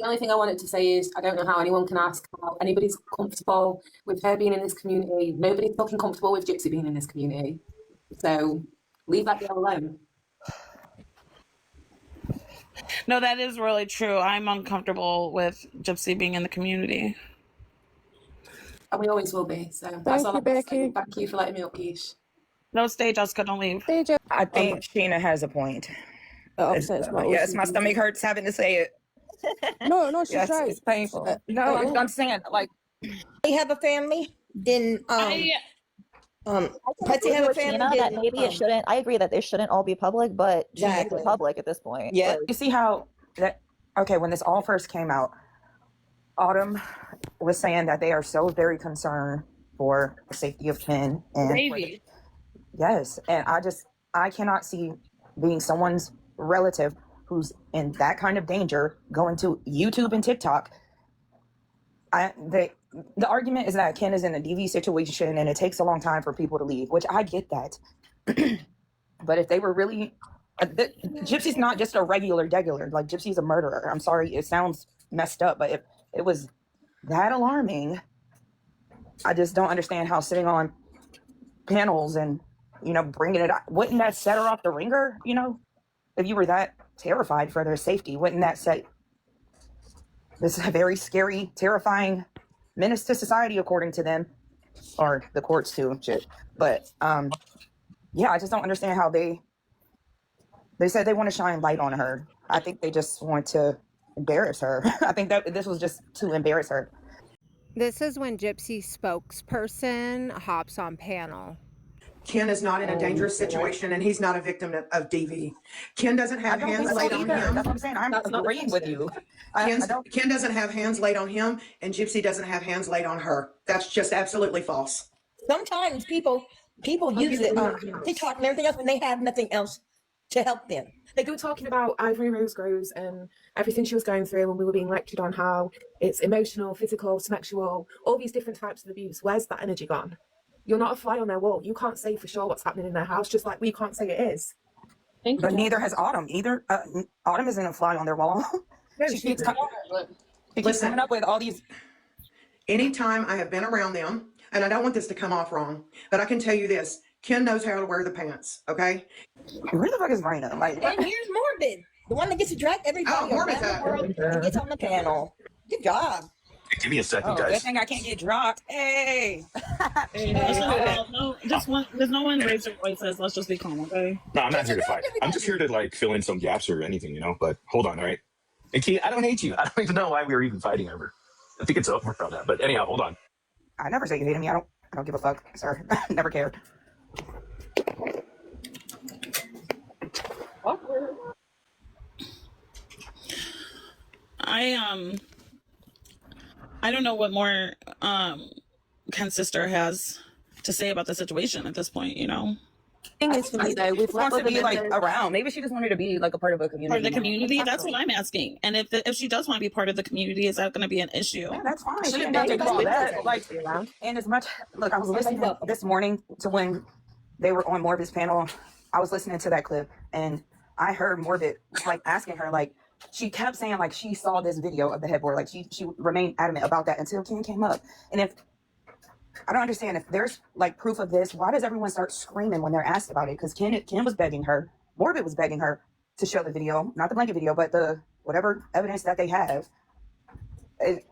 only thing I wanted to say is I don't know how anyone can ask how anybody's comfortable with her being in this community. Nobody's fucking comfortable with Gypsy being in this community. So leave that girl alone. No, that is really true. I'm uncomfortable with Gypsy being in the community. And we always will be. So that's all I have to say. Thank you for letting me up, Keish. No, stay, Jessica, don't leave. I think Sheena has a point. Yes, my stomach hurts having to say it. No, she's Yes, right. it's painful. No, I'm saying, like, They have a family. Then Patsy have a family. That maybe it shouldn't. I agree that they shouldn't all be public, but Exactly. public at this point. Yeah. you see how that? Okay, when this all first came out, Autumn was saying that they are so very concerned for the safety of Ken and Baby. yes, and I cannot see being someone's relative who's in that kind of danger going to YouTube and TikTok. The argument is that Ken is in a DV situation and it takes a long time for people to leave, which I get that. But if they were really, Gypsy's not just a regular degular, like Gypsy's a murderer. I'm sorry, it sounds messed up, but if it was that alarming, I just don't understand how sitting on panels and, bringing it up, wouldn't that set her off the ringer? If you were that terrified for their safety, wouldn't that set this is a very scary, terrifying menace to society, according to them, or the courts too, shit. But yeah, I just don't understand how they said they want to shine light on her. I think they just want to embarrass her. I think that this was just to embarrass her. This is when Gypsy spokesperson hops on panel. Ken is not in a dangerous situation, and he's not a victim of DV. Ken doesn't have hands laid on him. That's what I'm saying. I'm agreeing with you. Ken doesn't have hands laid on him, and Gypsy doesn't have hands laid on her. That's just absolutely false. Sometimes people use it TikTok and everything else when they have nothing else to help them. They were talking about Ivory Rosegroves and everything she was going through when we were being lectured on how it's emotional, physical, sexual, all these different types of abuse. Where's that energy gone? You're not a fly on their wall. You can't say for sure what's happening in their house, just like we can't say it is. But neither has Autumn. Autumn isn't a fly on their wall. She keeps coming up with all these. Anytime I have been around them, and I don't want this to come off wrong, but I can tell you this: Ken knows how to wear the pants. Okay. Where the fuck is Marina? And here's Morbid, the one that gets to drag everybody around the world and gets on the panel. Good job. Give me a second, guys. Good thing I can't get dropped. Hey. There's no one raise your voices. Let's just be calm, okay? No, I'm not here to fight. I'm just here to fill in some gaps or anything, But hold on, all right? And Key, I don't hate you. I don't even know why we were even fighting ever. I think it's over from that. But anyhow, hold on. I never say you hated me. I don't give a fuck. Sorry. Never cared. I don't know what more Ken's sister has to say about the situation at this point, Thing is, for me though, we've Wants to be around. Maybe she just wanted to be a part of a community. Part of the community? That's what I'm asking. And if she does want to be part of the community, is that going to be an issue? Yeah, that's fine. She didn't have to do all that. And as much, look, I was listening this morning to when they were on Morbid's panel. I was listening to that clip, and I heard Morbid asking her she kept saying she saw this video of the headboard. She remained adamant about that until Ken came up. And if I don't understand, if there's proof of this, why does everyone start screaming when they're asked about it? Because Ken was begging her, Morbid was begging her to show the video, not the blanket video, but the whatever evidence that they have. I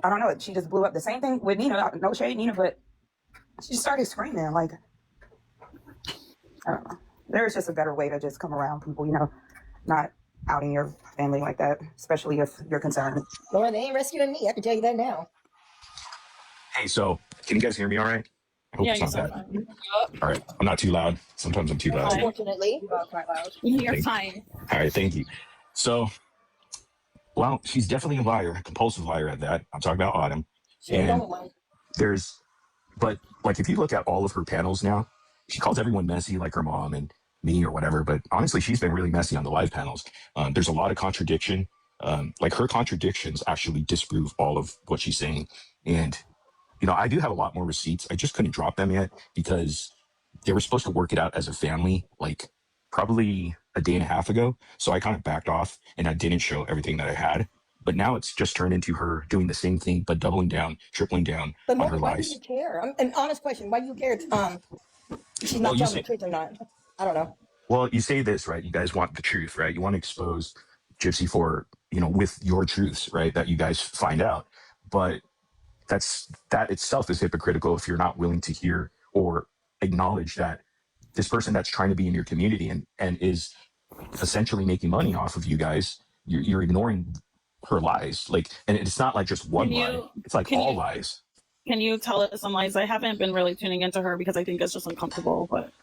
don't know. She just blew up. The same thing with Nina. No shade, Nina, but she just started screaming. I don't know. There's just a better way to just come around people, not outing your family like that, especially if you're concerned. Lord, they ain't rescuing me. I can tell you that now. Hey, so can you guys hear me all right? I hope it's not bad. All right. I'm not too loud. Sometimes I'm too loud. Unfortunately. You are quite loud. You're fine. All right. Thank you. So, well, she's definitely a liar, a compulsive liar at that. I'm talking about Autumn. And but if you look at all of her panels now, she calls everyone messy like her mom and me or whatever. But honestly, she's been really messy on the live panels. There's a lot of contradiction. Her contradictions actually disprove all of what she's saying. And I do have a lot more receipts. I just couldn't drop them yet because they were supposed to work it out as a family, probably a day and a half ago. So I kind of backed off and I didn't show everything that I had. But now it's just turned into her doing the same thing, but doubling down, tripling down But on her Mark, why do lies. you care? An honest question. Why do you care if she's Well, not you telling say, the truth or not? I don't know. well, you say this, right? You guys want the truth, right? You want to expose Gypsy for, with your truths, right? That you guys find out. But that itself is hypocritical if you're not willing to hear or acknowledge that this person that's trying to be in your community and is essentially making money off of you guys, you're ignoring her lies. Like, and it's not like just one lie; it's like all lies. Can you tell us some lies? I haven't been really tuning into her because I think it's just uncomfortable. But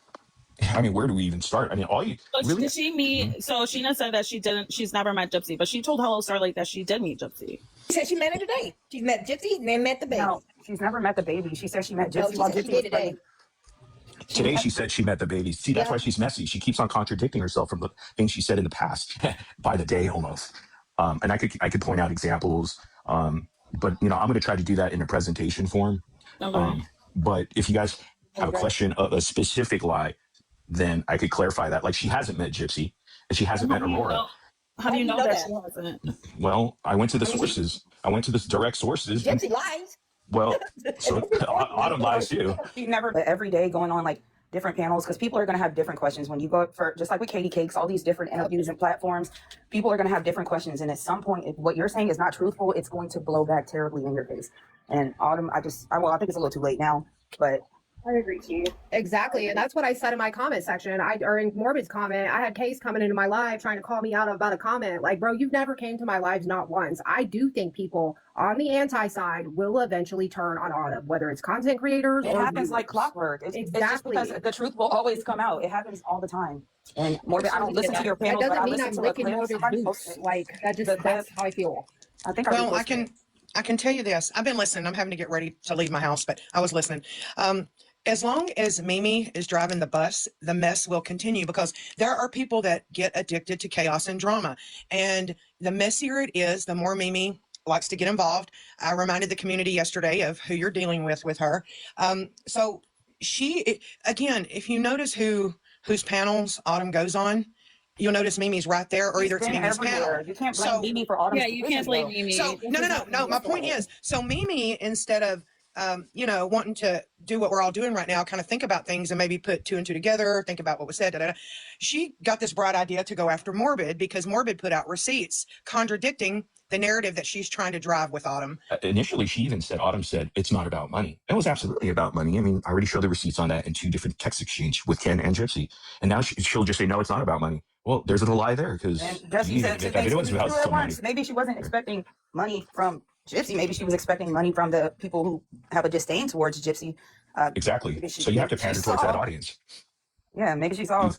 I mean, where do we even start? I mean, all you really. did she meet? So Sheena said that she's never met Gypsy, but she told Hello Starlight that she did meet Gypsy. She said she met her today. She's met Gypsy and then met the baby. No, she's never met the baby. She said she met No, Gypsy she while said she Gypsy did was today. pregnant. Today she said she met the baby. See, that's Yeah. why she's messy. She keeps on contradicting herself from the things she said in the past, by the day almost. And I could point out examples, but I'm going to try to do that in a presentation form. Okay. But if you guys have a question of a specific lie, then I could clarify that. Like, she hasn't met Gypsy, and she hasn't met Aurora. How do you know that she hasn't? Well, I went to the sources. I went to the direct sources. Gypsy lies. Well, so Autumn lies too. She never, but every day going on like different panels, because people are going to have different questions when you go for, just like with Katie Cakes, all these different interviews and platforms, people are going to have different questions. And at some point, if what you're saying is not truthful, it's going to blow back terribly in your face. And Autumn, I think it's a little too late now, but I agree to you. Exactly. And that's what I said in my comment section. Or in Morbid's comment, I had Case coming into my live trying to call me out about a comment. Like, bro, you've never came to my lives, not once. I do think people on the anti side will eventually turn on Autumn, whether it's content creators it or happens viewers. like clockwork. It's just Exactly. because the truth will always come out. It happens all the time. And Morbid, I don't listen to your That panels, but doesn't I mean listen I'm to licking a clip. Morbid's Somebody boots. posted. Like, that's how I feel. I think Well, I can tell you this. I've been listening. I'm having to get ready to leave my house, but I was listening. As long as Mimi is driving the bus, the mess will continue, because there are people that get addicted to chaos and drama. And the messier it is, the more Mimi likes to get involved. I reminded the community yesterday of who you're dealing with her. So again, if you notice whose panels Autumn goes on, you'll notice Mimi's right there, or either it's Mimi's panel. You can't blame Mimi for Autumn's Yeah, you can't blame Mimi. So no. My point is, so Mimi, instead of wanting to do what we're all doing right now, kind of think about things and maybe put two and two together, think about what was said, she got this bright idea to go after Morbid, because Morbid put out receipts contradicting the narrative that she's trying to drive with Autumn. Initially, Autumn said, it's not about money. It was absolutely about money. I mean, I already showed the receipts on that in 2 different text exchange with Ken and Gypsy. And now she'll just say, no, it's not about money. Well, there's a lie there, because Gypsy said it was about some money. maybe she wasn't expecting money from Gypsy. Maybe she was expecting money from the people who have a disdain towards Gypsy. Exactly. So you have to pander towards that audience. Yeah, maybe she saw.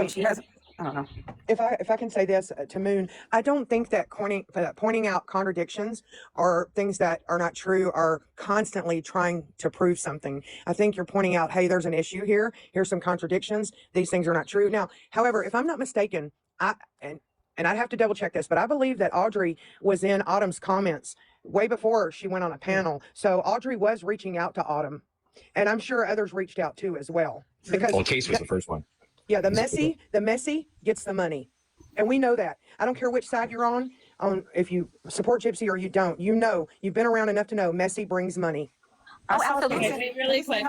She has. I don't know. If I can say this to Moon, I don't think that pointing out contradictions or things that are not true are constantly trying to prove something. I think you're pointing out, hey, there's an issue here. Here's some contradictions. These things are not true. Now, however, if I'm not mistaken, and I'd have to double check this, but I believe that Audrey was in Autumn's comments way before she went on a panel. So Audrey was reaching out to Autumn, and I'm sure others reached out too as well. Because Case was the first one. Yeah, the messy gets the money. And we know that. I don't care which side you're on if you support Gypsy or you don't. You've been around enough to know messy brings money. Oh, absolutely. Okay, really quick,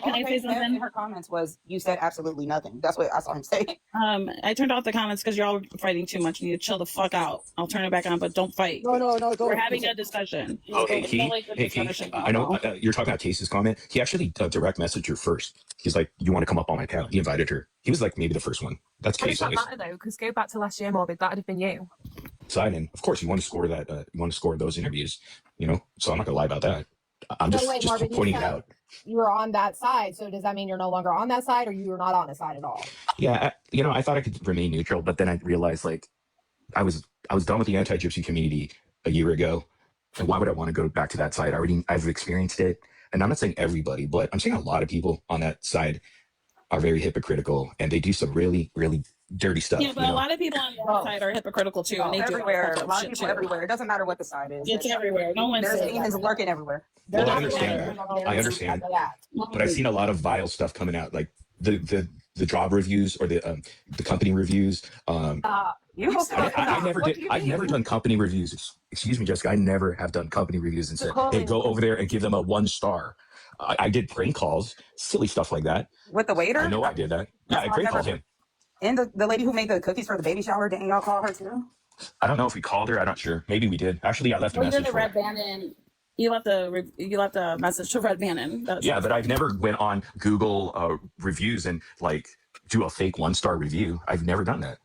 can I say something? Her comments was, you said absolutely nothing. That's what I saw him say. I turned off the comments because you're all fighting too much. You need to chill the fuck out. I'll turn it back on, but don't fight. No. We're having a discussion. Oh, I know you're talking about Case's comment. He actually direct messaged her first. He's like, you want to come up on my panel? He invited her. He was like maybe the first one. That's Case. Does that matter though? Because go back to last year, Morbid, that'd have been you. Sign of course, you want to score that. You want to score those interviews. So I'm not gonna lie about that. I'm just Morbid, pointing it out. You were on that side. So does that mean you're no longer on that side, or you're not on the side at all? Yeah, I thought I could remain neutral, but then I realized like I was done with the anti-Gypsy community a year ago, and why would I want to go back to that side? I've experienced it, and I'm not saying everybody, but I'm saying a lot of people on that side are very hypocritical, and they do some really, really dirty stuff. Yeah, but a lot of people on the other side are hypocritical too, and they do everywhere. A lot of shit people too. everywhere. It doesn't matter what the side is. It's everywhere. No one's There's saying demons lurking everywhere. Well, I understand that. I understand, but I've seen a lot of vile stuff coming out, like the job reviews or the company reviews. I've never done company reviews. excuse me, Jessica, I never have done company reviews and said, hey, go over there and give them a 1 star. I did prank calls, silly stuff like that. With the waiter? I know I did that. Yeah, I prank called him. And the lady who made the cookies for the baby shower, didn't y'all call her too? I don't know if we called her. I'm not sure. Maybe we did. Actually, I left a Well, you message did the for her. Red Bannon. You left a message to Red Bannon. Yeah, but I've never went on Google reviews and like do a fake 1-star review. I've never done that.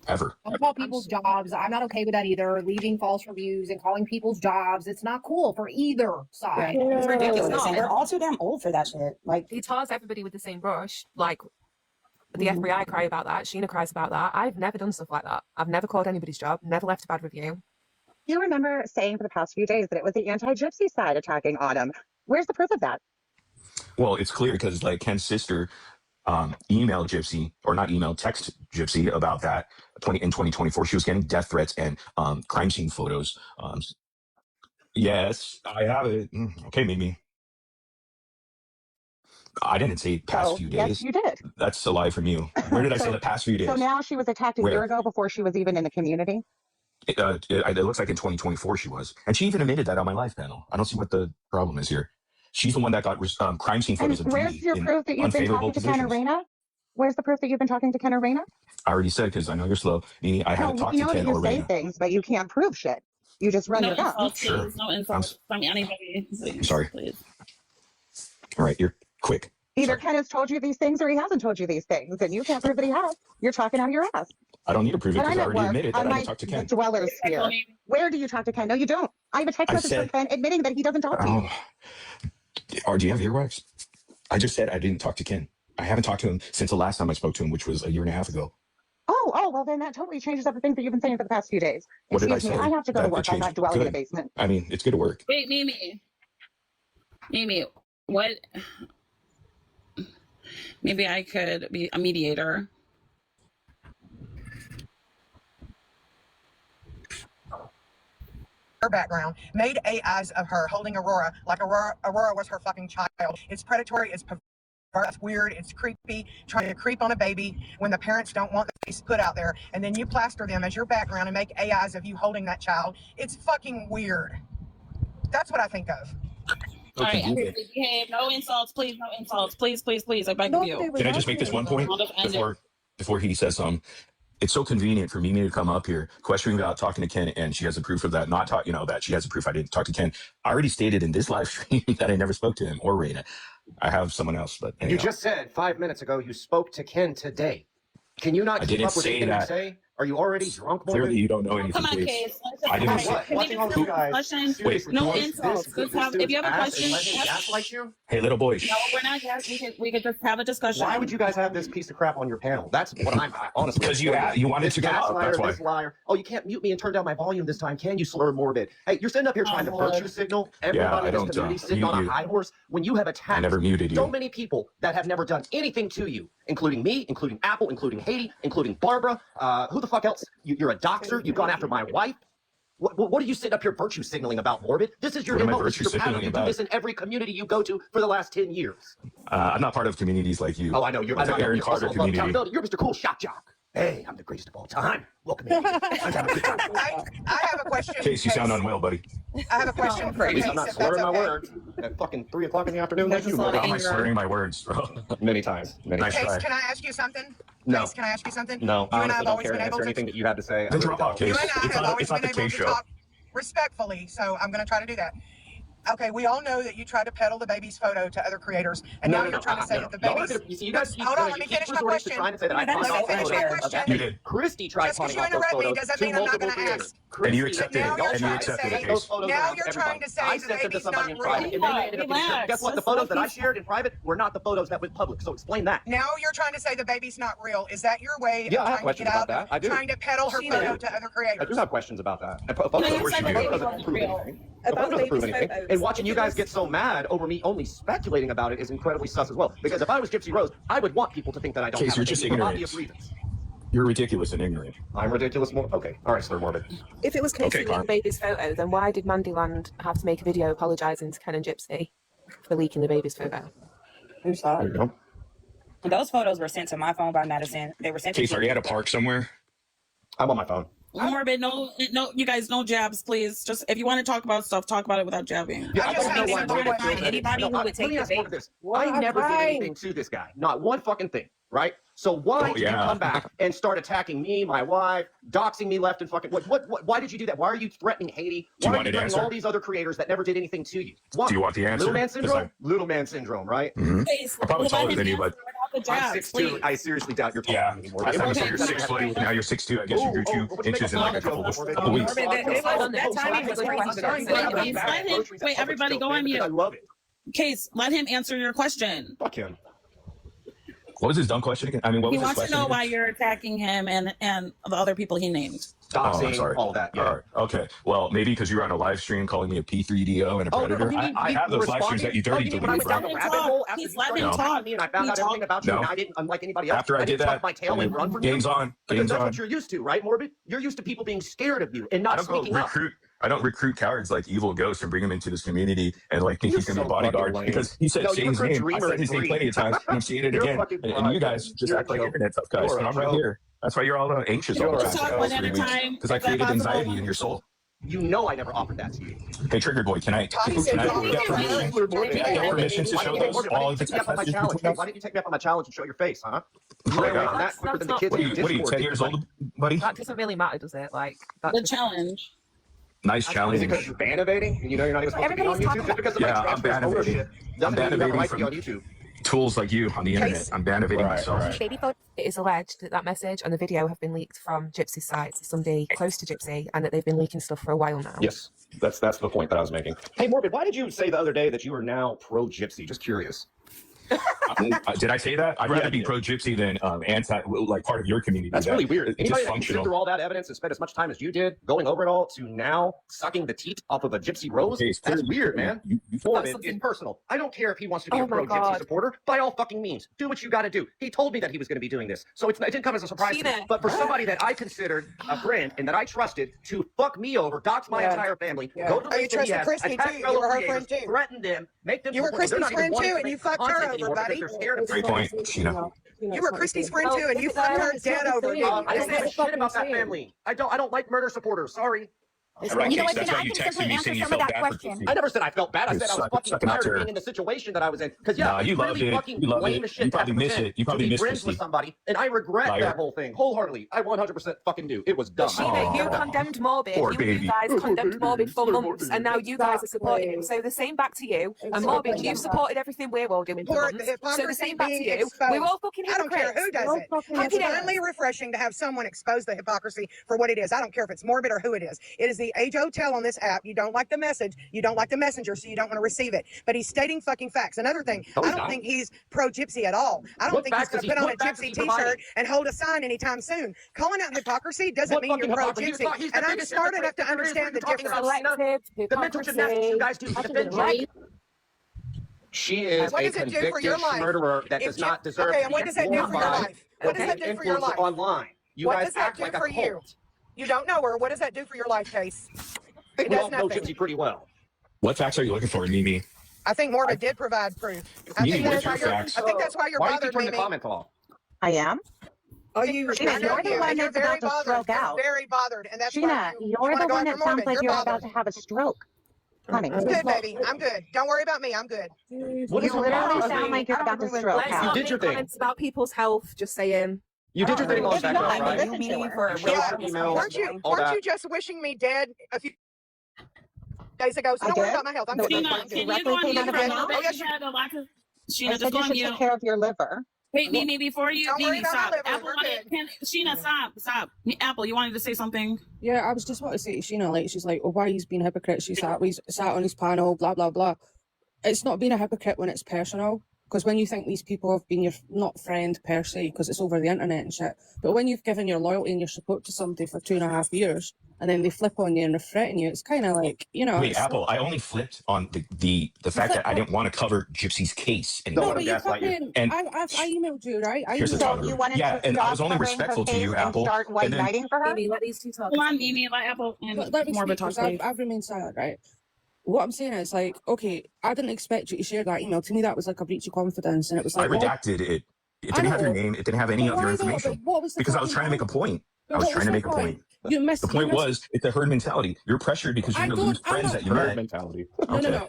Ever. Don't call people's jobs. I'm not okay with that either. Leaving false reviews and calling people's jobs. It's not cool for either side. It's ridiculous. It's not. And we're all too damn old for that shit. Like, He tars everybody with the same brush. Like, the FBI cry about that. Sheena cries about that. I've never done stuff like that. I've never called anybody's job, never left a bad review. You remember saying for the past few days that it was the anti-gypsy side attacking Autumn. Where's the proof of that? Well, it's clear because like Ken's sister emailed Gypsy, or not emailed, text Gypsy about that in 2024. She was getting death threats and crime scene photos. Yes, I have it. Okay, Mimi. I didn't say past few days. Yes, you did. That's a lie from you. Where did I say the past few days? So now she was attacked a Where? year ago before she was even in the community. It looks like in 2024 she was. And she even admitted that on my live panel. I don't see what the problem is here. She's the one that got crime scene photos of Where's Dee your in proof that you've been unfavorable talking to Ken positions. Arena? Where's the proof that you've been talking to Ken Arena? I already said, because I know you're slow. Nini, I haven't talked you to know that Ken you or say Raina. things, but you can't prove shit. You just run No your mouth. insults, Sure. please. No insults from anybody. I'm sorry. Please. All right, you're quick. Either Sorry. Ken has told you these things or he hasn't told you these things, and you can't prove that he has. You're talking out of your ass. I don't need to prove it But because I I'm at already work. admitted that I I'm didn't like talk to Ken. the dweller's sphere. Where do you talk to Ken? No, you don't. I have a text I message from said- Ken admitting that he doesn't talk to you. Or do you have earwax? I just said I didn't talk to Ken. I haven't talked to him since the last time I spoke to him, which was a year and a half ago. Oh, well, then that totally changes up the things that you've been saying for the past few days. What did I Excuse me, say I have to go to that work. I'm not changed? dwelling in a Good. basement. I mean, it's good to work. Wait, Mimi, what? Maybe I could be a mediator. Her background, made AIs of her holding Aurora like Aurora was her fucking child. It's predatory, it's perverse, it's weird, it's creepy, trying to creep on a baby when the parents don't want the face put out there, and then you plaster them as your background and make AIs of you holding that child. It's fucking weird. That's what I think of. All right, everybody behave. No insults, please. No insults, please, please, please. I beg of you. Can I just make this one point I'll just end it. before he says something? It's so convenient for Mimi to come up here questioning about talking to Ken, and she has a proof of that. Not talk, that she has a proof I didn't talk to Ken. I already stated in this live stream that I never spoke to him or Raina. I have someone else, but You just said 5 minutes ago you spoke to Ken today. Can you not I keep didn't up with say anything that. you say? Are you already drunk? Clearly, you don't know anything. Come on, Case. Case. I didn't All right, say. Watching all you guys. Questions? Wait, No this- insults. Let's have, if you have a question, Like you? Hey, little boy. no, we're not yet. We could just have a discussion. Why would you guys have this piece of crap on your panel? That's what I'm honestly. Because you wanted This to come up. gaslighter, That's why. this liar. Oh, you can't mute me and turn down my volume this time, can you, slur morbid? Hey, you're sitting up here trying to virtue signal everybody I in this don't, community sitting mute on a you. high horse when you have attacked I never muted so you. many people that have never done anything to you, including me, including Apple, including Haiti, including Barbara. Who the fuck else? You're a doxer. You've gone after my wife. What are you sitting up here virtue signaling about, morbid? This is your What am I MO. This is virtue your pattern. signaling You do about? this in every community you go to for the last 10 years. I'm not part of communities like you. Oh, I know. You're I'm the Aaron Carter community. You're Mr. Cool Shock Jock. Hey, I'm the greatest of all time. Welcome in. I'm having a good time. I have a question. Case, you sound unwell, buddy. I have a question for At least Case, I'm not if slurring that's my okay. words at fucking 3 o'clock in the afternoon. There's Like you, a lot of How am I anger. slurring my words, bro? many times. Many Nice times. Case, try. can I ask you something? No. Case, can I ask you something? No, You and I honestly, have don't always care been to able answer to. anything that you have to say. I Then really drop out, don't. You Case. and I It's have not always been the able Case to show. talk respectfully, so I'm going to try to do that. Okay, we all know that you tried to peddle the baby's photo to other creators, and now you're trying to say that the baby's. You see, you guys Hold on, let me finish my question. Trying to say that I Let me pawned off finish my photos of question. that You baby. did. Christy tried Just because pawning you off those interrupt me photos doesn't to mean I'm not multiple going to creators. ask. And you Christy accepted Now it. you're And you trying to accepted say- it, those Case. photos Now around you're everybody. trying to say I the sent them to baby's somebody not in private, real. and they ended up getting shared. Relax. Guess what? The Let's photos let that I people- shared in private were not the photos that went public. So explain that. Now you're trying to say the baby's not real. Is that your way Yeah, I have of trying to questions get out? about that. I do. Trying to peddle her I photo do. to other I do creators. have questions about that. And photos No, doesn't you course said you the do. baby wasn't prove real. anything. The photo doesn't prove anything. And watching you guys get so mad over me only speculating about it is incredibly sus as well. Because if I was Gypsy Rose, I would want people to think that I don't Case, have you're a just baby for ignorant. obvious reasons. You're ridiculous and ignorant. I'm ridiculous. Okay. All right, slur morbid. If it was Casey Okay, with the baby's photo, then why did Mandyland have to make a video apologising to Ken and Gypsy for leaking the baby's photo? There you go. Those photos were sent to my phone by Madison. They were sent Case, are you at a park somewhere? I'm on my phone. Morbid, no, you guys, no jabs, please. Just if you want to talk about stuff, talk about it without jabbing. Yeah, I just don't know think why so. Morbid feels that Anybody who would let take me the ask Morbid bait. this. I never did anything to this guy. Not one fucking thing, right? So why did you come back and start attacking me, my wife, doxing me left and fucking why did you do that? Why are you threatening Haiti? Why are you threatening all these other creators that never did anything to you? Why? Do you want the answer? Little man syndrome? Little man syndrome, right? I'm probably taller than you, but I'm I'm 6'2". I seriously doubt you're taller than me anymore. last time I saw you're 6 foot. Now you're 6'2". I guess you grew 2 inches in like a couple weeks. Wait, everybody go on mute. I love it. Case, let him answer your question. Fuck him. What was his dumb question again? I mean, what He was his wants to question know again? why you're attacking him and the other people he named. Doxing, I'm sorry. all that. Yeah. All right. Okay. Well, maybe because you were on a live stream calling me a P3DO and a predator. I have those live streams that you dirty when I deleted, went down right? the rabbit hole after you started talking to me and I found out everything about you and I didn't, unlike anybody else, After I did didn't tuck that, my tail and run from you. game's on. Because Game's that's on. what you're used to, right, Morbid? You're used to people being scared of you and I not don't go speaking up. I don't recruit cowards like evil ghosts and bring them into this community and like think he's gonna be a bodyguard because he said say his name. I said his name plenty of times and I'm saying it again. And you guys just act like internet tough guys. And I'm right here. That's why you're all anxious all the time. Talk one at a time. Because I created anxiety in your soul. You know I never offered that to you. Hey, Trigger Boy, can I get permission to show those all of the text messages between us? Why didn't you take me up on my challenge and show your face, huh? Oh my God. That quicker than the kids. What are you 10 years old, buddy? That doesn't really matter, does it? Like The challenge. Nice Is challenge. it because you're ban-evading and you know you're not even supposed to be on YouTube just because of Yeah, I'm ban-evading. I'm ban-evading from on YouTube. Tools like you on the internet. I'm ban-evading myself. It is alleged that that message and the video have been leaked from Gypsy's site to somebody close to Gypsy, and that they've been leaking stuff for a while now. Yes, that's the point that I was making. Hey, Morbid, why did you say the other day that you are now pro-Gypsy? Just curious. Did I say that? I'd rather be pro-Gypsy than anti, like part of your community. That's really weird. It's Anybody just that can sit functional. through all that evidence and spend as much time as you did going over it all to now sucking the teat off of a Gypsy Rose? Okay, That's weird, man. Morbid is personal. I don't care if he wants to be a pro-Gypsy supporter. By all fucking means, do what you got to do. He told me that he was going to be doing this, so it didn't come as a surprise to me. But for somebody that I considered a friend and that I trusted to fuck me over, dox my entire family, go to the trusted Christy attack too. fellow You were her creators, friend too. threaten them, make them. You were support them. They're Christy's not even friend wanting too, to and make you fucked her content over, anymore because buddy. they're scared of Great point, Sheena. You were Christy's friend too, and you fucked her dead over. I didn't give a shit about that family. I don't like murder supporters. Sorry. Right, Case, that's why you texted me saying you felt bad for Gypsy. I never said I felt bad. I said I was fucking tired of being in the situation that I was in. Because yeah, you loved it. You loved it. You probably miss it. You probably miss friends with Gypsy. somebody, and I regret that whole thing wholeheartedly. I 100% fucking do. It was dumb. Sheena, you condemned Morbid. Poor You baby. guys condemned Morbid for months, and now you guys are supporting him. So the same back to you. And Morbid, you supported everything we're all doing for months. So the same back to you. We're all fucking I don't care who does it. It's finally refreshing to have someone expose the hypocrisy for what it is. I don't care if it's Morbid or who it is. It is the age hotel on this app. You don't like the message. You don't like the messenger, so you don't want to receive it. But he's stating fucking facts. Another thing, I don't think he's pro-Gypsy at all. I don't think he's going to put on a Gypsy t-shirt and hold a sign anytime soon. Calling out hypocrisy doesn't mean you're pro-Gypsy. And I'm smart enough to understand the difference. The mental gymnastics you guys do. She is a convicted murderer that does not deserve Okay, and what does that do for your life? What does that do for your life? Online. You What guys does that act do like a for you? cult. You don't know her. What does that do for your life, Case? I think we all know Gypsy pretty well. What facts are you looking for, Mimi? I think Morbid did provide proof. I Mimi, think where's that's your why facts? I think that's why you're Why do you bothered, keep turning the Mimi. comments off? I am. Oh, you're Sheena, you're the one that's very about to bothered. stroke out. You're very bothered, and that's Sheena, why you you're wanna the go one after that sounds Morbid. like you're bothered. about to have a stroke. Honey. I'm good, baby. I'm good. Don't worry about me. I'm good. You literally sound like you're about to stroke Let's out. not did make your thing. comments about people's health. Just saying. You did your thing on It's that, not. right? Listen to her. Weren't you just wishing me dead a few days ago? So don't worry about my health. I'm good. Sheena, can you go on mute for a little bit? You had a lot of... Sheena, I just said go you on should mute. take care of your liver. Wait, Mimi, before you... Don't worry Mimi, about my stop. liver. Apple, We're Sheena, stop. Apple, you wanted to say something? Yeah, I was just want to say to Sheena, like, she's like, oh, why he's being a hypocrite? She sat on his panel, blah, blah, blah. It's not being a hypocrite when it's personal, because when you think these people have been your, not friend per se, because it's over the internet and shit, but when you've given your loyalty and your support to somebody for 2.5 years, and then they flip on you and threaten you, it's kind of like, you know. Wait, Apple, I only flipped on the fact that I didn't want to cover Gypsy's case anymore. No, but you fucking, And I emailed you, right? here's the So talk. you wanted Yeah, to and I stop was only covering her respectful to case you, and Apple. start white And then, knighting for her? Mimi, let these two talk. Come on, Mimi, let Apple and Let me Morbid speak, talk, 'cause please. I've remained silent, right? What I'm saying is, like, okay, I didn't expect you to share that email. To me, that was like a breach of confidence, and it was I like, redacted it. It didn't have your name. It didn't have any of your information. What was the Because I was trying to make a point. I was trying to make a point. You missed. The point was, it's a herd mentality. You're pressured because you're going to lose friends that you met. mentality.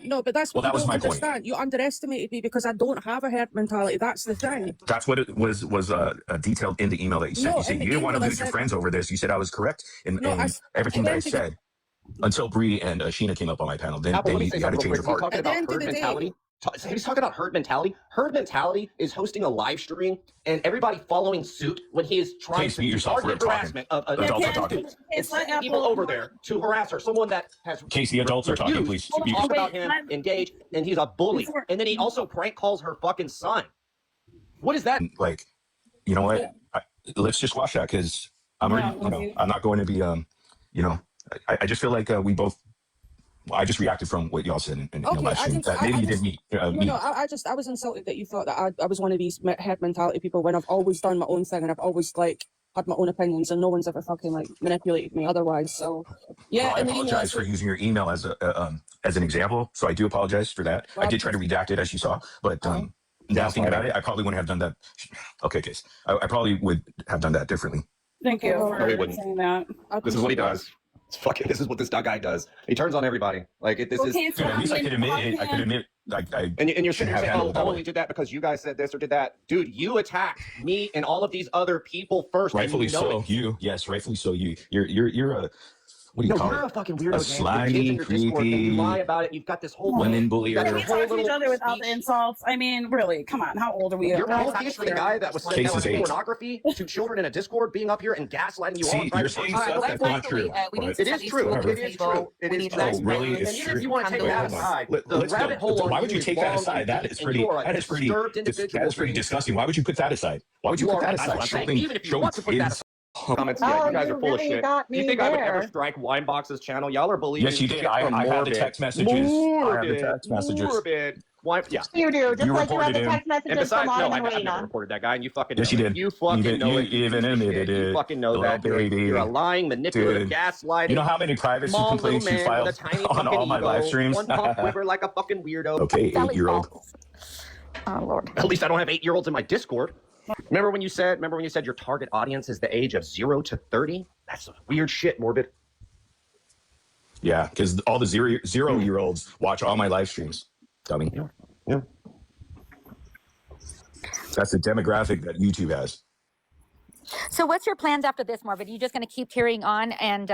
No, but that's what Well, that you was don't my point. understand. You underestimated me because I don't have a herd mentality. That's the thing. That's what it was detailed in the email that you sent. No, You said in the you didn't want to email I lose your said- friends over this. You said I was correct in, No, in everything that I said. Until Bree and Sheena came up on my panel. Then Apple, let me you say had to something change real your quick. part. He's talking At the about end of herd the day- mentality. He's talking about herd mentality. Herd mentality is hosting a live stream and everybody following suit when he is trying Please to mute yourself. target We're harassment of Adults are adult talking. students. It's sending people over there to harass her. Someone that has Casey, adults are talking, refused please. to talk about him, engage, and he's a bully. And then he also prank calls her fucking son. What is that? Like, you know what? Let's just watch that because I'm already, I'm not going to be, I just feel like we both. I just reacted from what y'all said in Okay, live stream. Maybe you didn't meet. I was insulted that you thought that I was one of these herd mentality people when I've always done my own thing and I've always had my own opinions and no one's ever fucking manipulated me otherwise. So yeah, I apologize for using your email as an example. So I do apologize for that. I did try to redact it as you saw, but now thinking about it, I probably wouldn't have done that. Okay, Case. I probably would have done that differently. Thank you for No, he wouldn't. saying that. This is what he does. This is what this guy does. He turns on everybody. Like this is. Okay, so At least I could admit it. I could admit. And you're sitting have there saying, handled it that oh, way. he did that because you guys said this or did that. Dude, you attacked me and all of these other people first. Rightfully and you know so. Yes, rightfully so. You're a what do you call you're it? a fucking weirdo. A slimy, creepy. You lie about it. You've got this whole women bullier. Got Can your we whole talk to each little other without the speech. insults? I mean, really, come on. How old are we? You're both the guy that was Case is sending eight. pornography to children in a Discord, being up here and gaslighting you all. See, in private you're saying person. stuff that's not true. It is true. It is true. It is true. Oh, really? And It's even true. if you want to take that aside, the Let's go. rabbit hole. Why would you take that aside? That is pretty. That is pretty disgusting. Why would you put that aside? Why would you put that aside? Showing Even if you want to put that kids. comments, Oh, you guys you are full of really shit. got You me think I would ever there. strike Winebox's channel? Y'all are believing. Yes, you did. shit I from have the Morbid. text messages. I have the Morbid. text messages. Morbid. Why? Yeah. You do, just You like you have reported the him. text And messages besides, from no, Autumn I and never Lena. reported that guy, and you fucking Yes, know you it. did. You fucking know You it. even admitted You it. fucking know Little that. baby. You're a lying, manipulative, Dude. gaslighting. You know how many privacy small complaints little you man with a filed tiny on fucking all my ego, live streams? One pump quiver like a fucking weirdo. Okay, 8-year-old. Oh Lord. At least I don't have 8-year-olds in my Discord. Remember when you said your target audience is the age of 0 to 30? That's weird shit, Morbid. Yeah, because all the 0-year-olds watch all my live streams. Dummy. Yeah. That's the demographic that YouTube has. So what's your plans after this, Morbid? Are you just going to keep carrying on and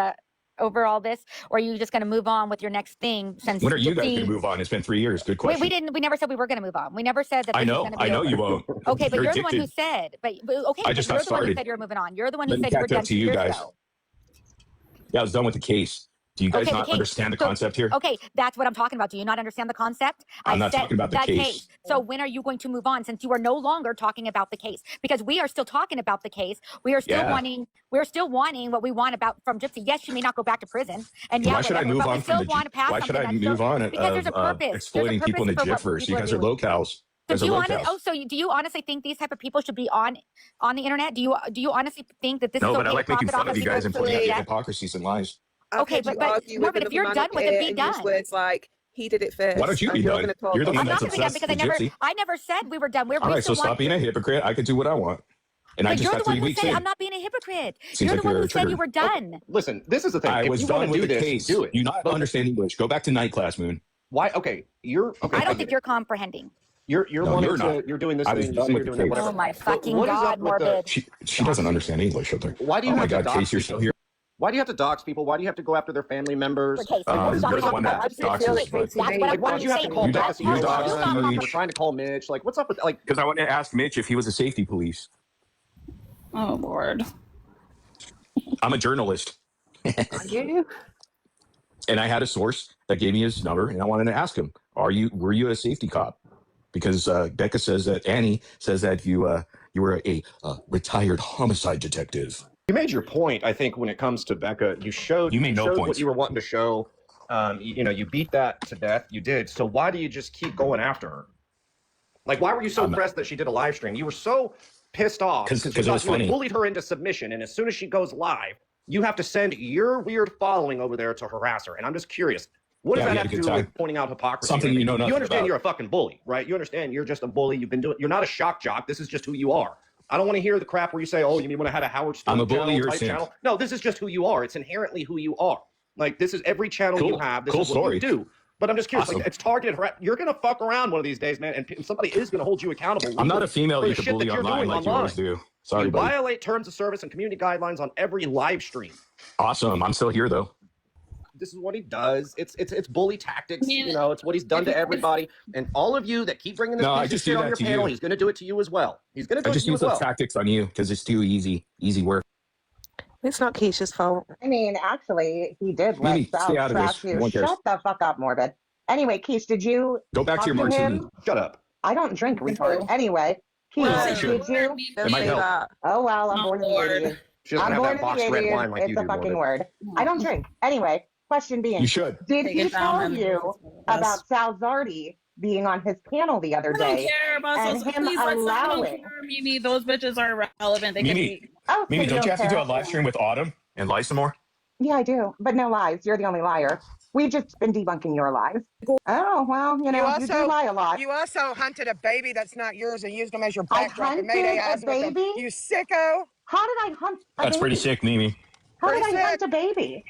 over all this, or are you just going to move on with your next thing? Since When are you guys Gypsy- going to move on? It's been 3 years. Good we question. we never said we were going to move on. We never said that. I this was know. gonna be I know over. you won't. Okay, but you're the one who addicted. said. But okay, I but just you're got the one who started. said you're moving on. You're the one who Let me said you were catch up done to 2 you years guys. ago. Yeah, I was done with the case. Do you guys Okay, the not case. understand the So- concept here? Okay, that's what I'm talking about. Do you not understand the concept? I'm not said talking about the that case. So when are you going to move on, since you are no longer talking about the case? Because we are still talking about the case. We are still Yeah. wanting. We're still wanting what we want about from Gypsy. Yes, she may not go back to prison, and yeah, Why should I whatever, move but we on still from the? want to pass Why should something I that's move still- on because there's a purpose. There's a exploiting people in purpose the for what jiffers? people You guys are are doing. locals. So There's do a you locals. do you honestly think these type of people should be on the internet? Do you honestly think that this No, is but okay I like to making profit fun off of you people guys and who pointing out do your that? hypocrisy and lies. Okay, but Morbid, if you're done with it, be done. Words like he did it first. Why don't you be done? You're the one I'm not that's going to be done obsessed because with Gypsy. I never said we were done. All right, so still stop want- being a hypocrite. I could do what I want. And I But just you're got the 3 one who weeks said in. I'm not being a hypocrite. Seems You're like the one you're who said you triggered. were done. Listen, this is the thing. I If was you done wanna with do the this, case. do it. You not understand English. Go back to night class, Moon. Why? Okay, you're okay. I don't think you're comprehending. You're No, wanting you're to. not. You're doing this I was thing. You done say with you're the doing case. whatever. Oh my But fucking what is God, up with the- Morbid. She doesn't understand English, out there. Why do you Oh my have to God, dox Case, you're people? still here. Why do you have to dox people? Why do you have to go after their family members? Okay, so You're we're the talking one that about doxes, but that's what I'm Like, why did you have to call You Beth? dox- you dox We're Mitch. trying to call Mitch. Like, what's up with like? Because I wanted to ask Mitch if he was a safety police. Oh Lord. I'm a journalist. Are you? And I had a source that gave me his number, and I wanted to ask him, were you a safety cop? Because Becca says that Annie says that you were a retired homicide detective. You made your point. I think when it comes to Becca, you made no showed points. what you were wanting to show. You beat that to death. You did. So why do you just keep going after her? Like, why were you so pressed that she did a live stream? You were so pissed off 'Cause you it was funny. bullied her into submission, and as soon as she goes live, you have to send your weird following over there to harass her. And I'm just curious, what does Yeah, we that had have a to good do time. with pointing out hypocrisy? Something you know nothing You understand about. you're a fucking bully, right? You understand you're just a bully. You're not a shock jock. This is just who you are. I don't want to hear the crap where you say, oh, you want to have a Howard Stern I'm a bully, you're a type simp. channel. No, this is just who you are. It's inherently who you are. Like, this is every channel you have. This Cool is what story. you do. But I'm just curious. Awesome. Like, it's targeted. You're going to fuck around one of these days, man, and somebody is going to hold you accountable. I'm not a female for you the can shit bully that you're online doing like you always do. Sorry, You buddy. violate terms of service and community guidelines on every live stream. Awesome. I'm still here, though. This is what he does. It's bully tactics. You know, it's what he's done to everybody. And all of you that keep bringing this No, I piece of just do shit on that your to panel, you. he's going to do it to you as well. He's going to do I it just to you use as those well. tactics on you because it's too easy work. It's not Keisha's fault. I mean, actually, he did let Mimi, Sal stay out of trash this. you. No one cares. Shut the fuck up, Morbid. Anyway, Keish, did you Go back to your talk martini. him? Shut up. I don't drink, retard. Anyway, Keish, sure. did you? It might help. Oh, well, I'm born in the 80s. She doesn't I'm have born that in the boxed red 80s. wine like you It's a do, fucking Morbid. word. I don't drink. Anyway, question being, You should. did Take he it down, tell man. you about Sal Zardi being on his panel the other I don't day care about and social. him Please, let's not. I don't allowing? care, Mimi. Those bitches are irrelevant. They can Mimi, be. Oh, so Mimi, don't you have to do a care? live stream with Autumn and lie some more? Yeah, I do, but no lies. You're the only liar. We've just been debunking your lies. Oh, well, you know, you do lie a lot. You also hunted a baby that's not yours and used them as your I backdrop and made hunted AIs a with them. baby? You sicko. How did I hunt a That's baby? pretty sick, Mimi. How Pretty did I hunt sick. a baby?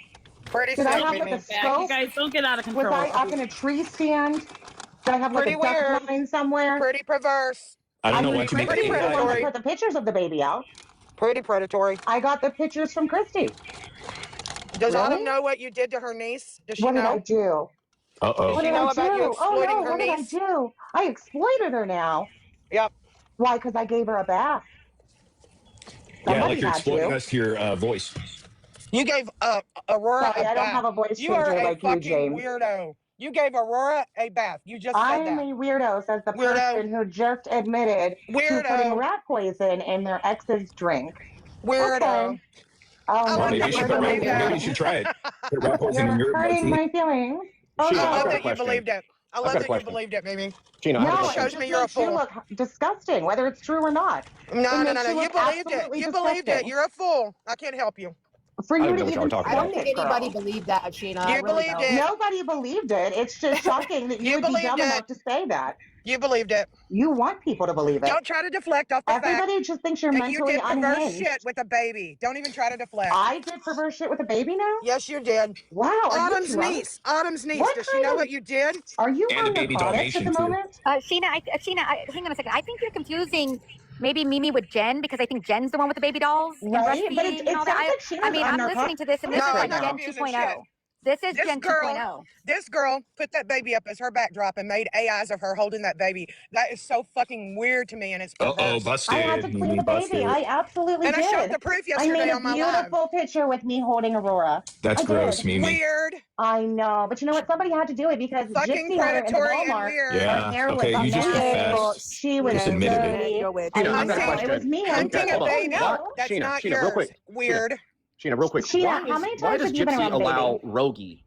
Pretty Did I sick, have Mimi. like a You scope? guys don't get out of Was control. I up in a tree stand? Did I have like Pretty a duck weird. line somewhere? Pretty perverse. I don't know mean, when to make Christy was the one that predatory. put the pictures of the baby out. Pretty predatory. I got the pictures from Christy. Does Really? Autumn know what you did to her niece? Does she What did I know? do? Uh-oh. What she did know I about you do? Oh exploiting no, her what did I niece? do? I exploited her now. Yep. Why? Because I gave her a bath. Yeah, Somebody like you're had exploiting to. us to your voice. You gave Aurora Sorry, a I don't bath. have a voice You are changer a like you, fucking James. weirdo. You gave Aurora a bath. You just said I'm that. a weirdo, says the Weirdo. person who just admitted to putting Weirdo. rat poison in their ex's drink. Weirdo. Okay. Oh, I no, love Maybe you're you that should you hurting my believe that. maybe you should try it. Put rat poison in You're your hurting martini. my feelings. I Sheena, I've love got a that you question. believed it. I I've love got a that you question. believed it, Mimi. Sheena, I have a No, question. it Shows just me you're a makes you fool. look disgusting, whether it's true or not. No, It no, makes no, no. you You look believed it. absolutely You believed it. disgusting. You're a fool. I can't help you. For I you don't to know what y'all even are talking I don't send think it, anybody girl. believed that, Sheena. I You really believed don't. it. Nobody believed it. It's just shocking that you You would be believed dumb it. enough to say that. You believed it. You want people to believe it. Don't try to deflect off the fact Everybody just thinks you're that you mentally did perverse unhinged. shit with a baby. Don't even try to deflect. I did perverse shit with a baby now? Yes, you did. Wow, are you Autumn's drunk? niece. Autumn's niece. What Does she know kind of... what you did? Are you And a on baby narcotics at the Dalmatian, too. moment? Sheena, hang on a second. I think you're confusing maybe Mimi with Jen because I think Jen's the one with the baby dolls and Right? breastfeeding But it and all sounds that. like Sheena's I mean, on I'm listening to this and narcotics this is No, like I'm not Gen confusing 2.0. shit. This is This Gen girl, 2.0. this girl put that baby up as her backdrop and made AIs of her holding that baby. That is so fucking weird to me, and it's Uh-oh, perverse. I had to busted. clean Mimi, the baby. busted. I absolutely And did. I showed the proof I made yesterday a on my live. beautiful picture with me holding Aurora. That's I gross, did. Mimi. Weird, I know, but you know what? Somebody had to do it because fucking Gypsy had her in the predatory, and Walmart. weird. Her Yeah. hair Okay, was you just messy. confessed. She was Just admitted it. dirty. You're with I Sheena, I've got a know, question. it was me. Hunting a Hold on. baby No. that's Sheena, not Sheena, yours. real quick. Weird. Sheena, real quick. Sheena, how many Why times does have you been Gypsy around allow baby? Rogie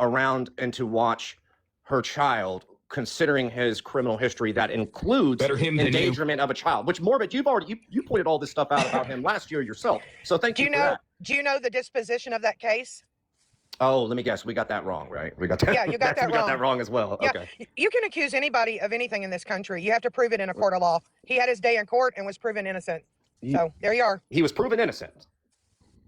around and to watch her child, considering his criminal history that includes Better him than you. endangerment of a child? Which, Morbid, you've already you pointed all this stuff out about him last year yourself. So thank Do you you for know? that. Do you know the disposition of that case? Oh, let me guess. We got that wrong, right? We got that. Yeah, you got that we got that wrong. wrong as well. Yeah, Okay. you can accuse anybody of anything in this country. You have to prove it in a court of law. He had his day in court and was proven innocent. So there you are. He was proven innocent.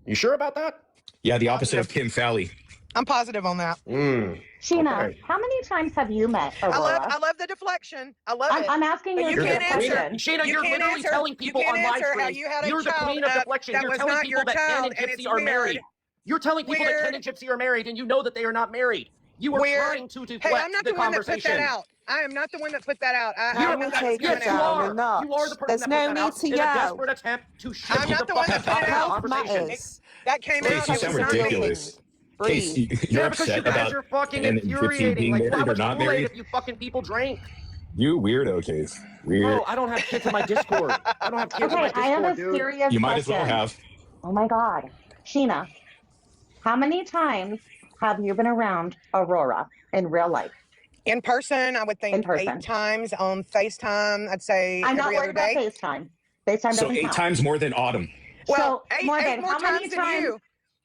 You sure about that? Yeah, the opposite of Kim Fowley. I'm positive on that. Sheena, Okay. how many times have you met Aurora? I love the deflection. I love it. I'm asking But you you a can't question. answer. Sheena, You you're can't literally answer. telling You people can't on live answer how streams, you had a you're the child queen of that deflection. that You're was telling not people your that Ken child, and and it's Gypsy are married. weird. You're telling people that Ken and Gypsy are married, and you know that they are not married. You are Weird. trying to deflect Hey, I'm not the the one that put conversation. that out. I am not the one that put that out. I You're knew that was yes, coming you out. are. You are the person There's that no put that need out to in a yell. desperate attempt to shut I'm the not the fuck one up that put it about out. the conversation. Matters. That came Case, out. you It sound was not me. ridiculous. Breathe. Case, you're Yeah, because you upset guys about are fucking Ken and Gypsy infuriating. being Like, how married or much not Kool-Aid married. if you fucking people drank? You weirdo, Case. Weird. Bro, I don't have kids in my Discord. I don't have kids in my Okay, I have Discord, a dude. serious You might as well question. have. Oh my God. Sheena, how many times have you been around Aurora in real life? In person, I would In think person. 8 times. On FaceTime, I'd say I'm not every worried other about day. FaceTime. FaceTime So doesn't 8 count. times more than Autumn. Well, So, eight Morgan, more how many times than you.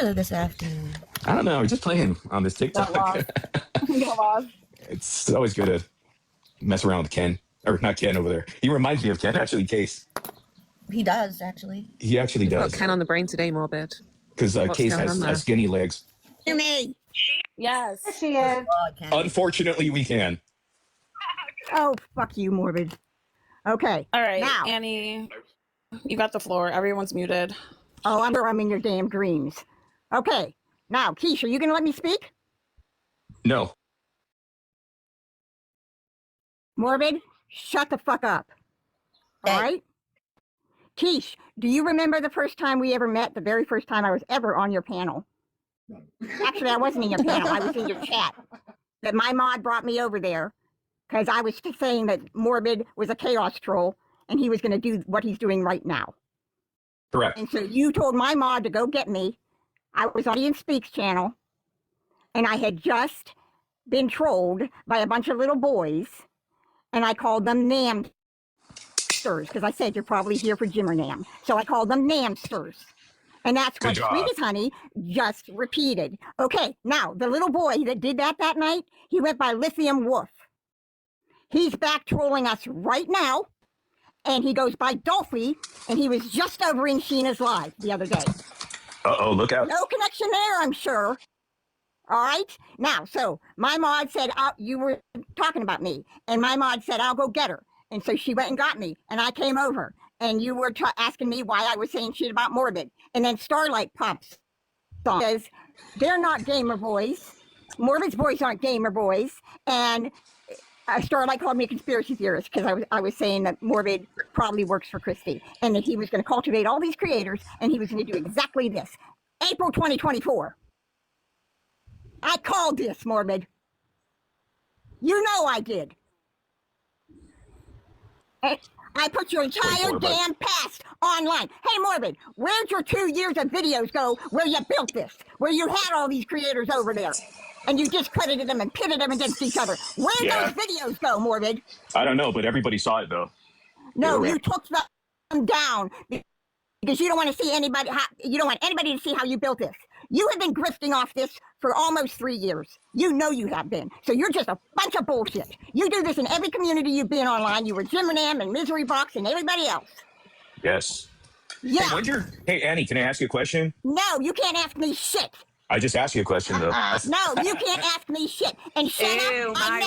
here this afternoon? I don't know. We're just playing on this TikTok. Get lost. It's always good to mess around with Ken. Or not Ken over there. He reminds me of Ken, actually, Case. He does, actually. He actually Got does. Ken on the brain today, Morbid. because Case has skinny legs. Hear me? Yes. Yes, she is. Unfortunately, we can. Oh, fuck you, Morbid. Okay. All right, Now. Annie, you got the floor. Everyone's muted. Oh, I'm in your damn dreams. Okay. Now, Keisha, are you going to let me speak? No. Morbid, shut the fuck up. All right? Keish, do you remember the first time we ever met, the very first time I was ever on your panel? Actually, I wasn't in your panel. I was in your chat. That my mod brought me over there because I was saying that Morbid was a chaos troll and he was going to do what he's doing right now. Correct. And so you told my mod to go get me. I was on Ian Speaks channel and I had just been trolled by a bunch of little boys and I called them Namsters because I said you're probably here for Jim or Nam. So I called them Namsters. And that's what Sweet as Honey just repeated. Okay, now, the little boy that did that night, he went by Lithium Wolf. He's back trolling us right now, and he goes by Dolphy, and he was just over in Sheena's live the other day. Uh-oh, look out. No connection there, I'm sure. All right? Now, so my mod said, you were talking about me, and my mod said, I'll go get her. And so she went and got me, and I came over. And you were asking me why I was saying shit about Morbid. And then Starlight pops on. Says, they're not gamer boys. Morbid's boys aren't gamer boys. And Starlight called me a conspiracy theorist because I was saying that Morbid probably works for Christie. And that he was going to cultivate all these creators and he was going to do exactly this. April 2024. I called this, Morbid. You know I did. I put your entire damn past online. Hey, Morbid, where'd your 2 years of videos go where you built this? Where you had all these creators over there? And you discredited them and pitted them against each other. Where'd those videos go, Morbid? I don't know, but everybody saw it, though. No, you took them down because you don't want to see anybody, you don't want anybody to see how you built this. You have been grifting off this for almost 3 years. You know you have been. So you're just a bunch of bullshit. You do this in every community you've been online. You were Jimmerman and Misery Box and everybody else. Yes. Yeah. Hey, Annie, can I ask you a question? No, you can't ask me shit. I just asked you a question, though. No, you can't ask me shit. And shut up. I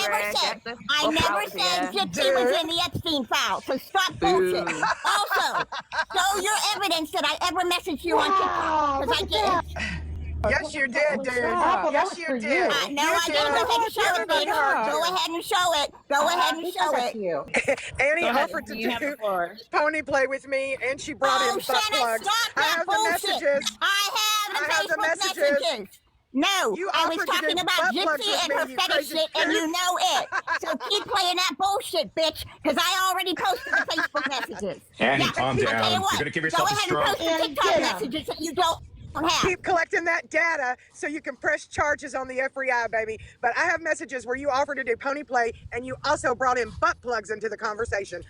never said Gypsy was in the Epstein file. So stop bullshit. Also, show your evidence that I ever messaged you on TikTok. Because I didn't. Yes, you did, dude. Yes, you did. No, I didn't. Go ahead and show it, baby. Go ahead and show it. Go ahead and show it. Annie offered to do pony play with me, and she brought in butt plugs. I have the messages. I have the messages. No, I was talking about Gypsy and her fetish shit, and you know it. So keep playing that bullshit, bitch, because I already posted the Facebook messages. Annie, calm down. You're going to give yourself a stroke. Go ahead and post the TikTok messages that you don't have. Keep collecting that data so you can press charges on the FBI, baby. But I have messages where you offered to do pony play, and you also brought in butt plugs into the conversation.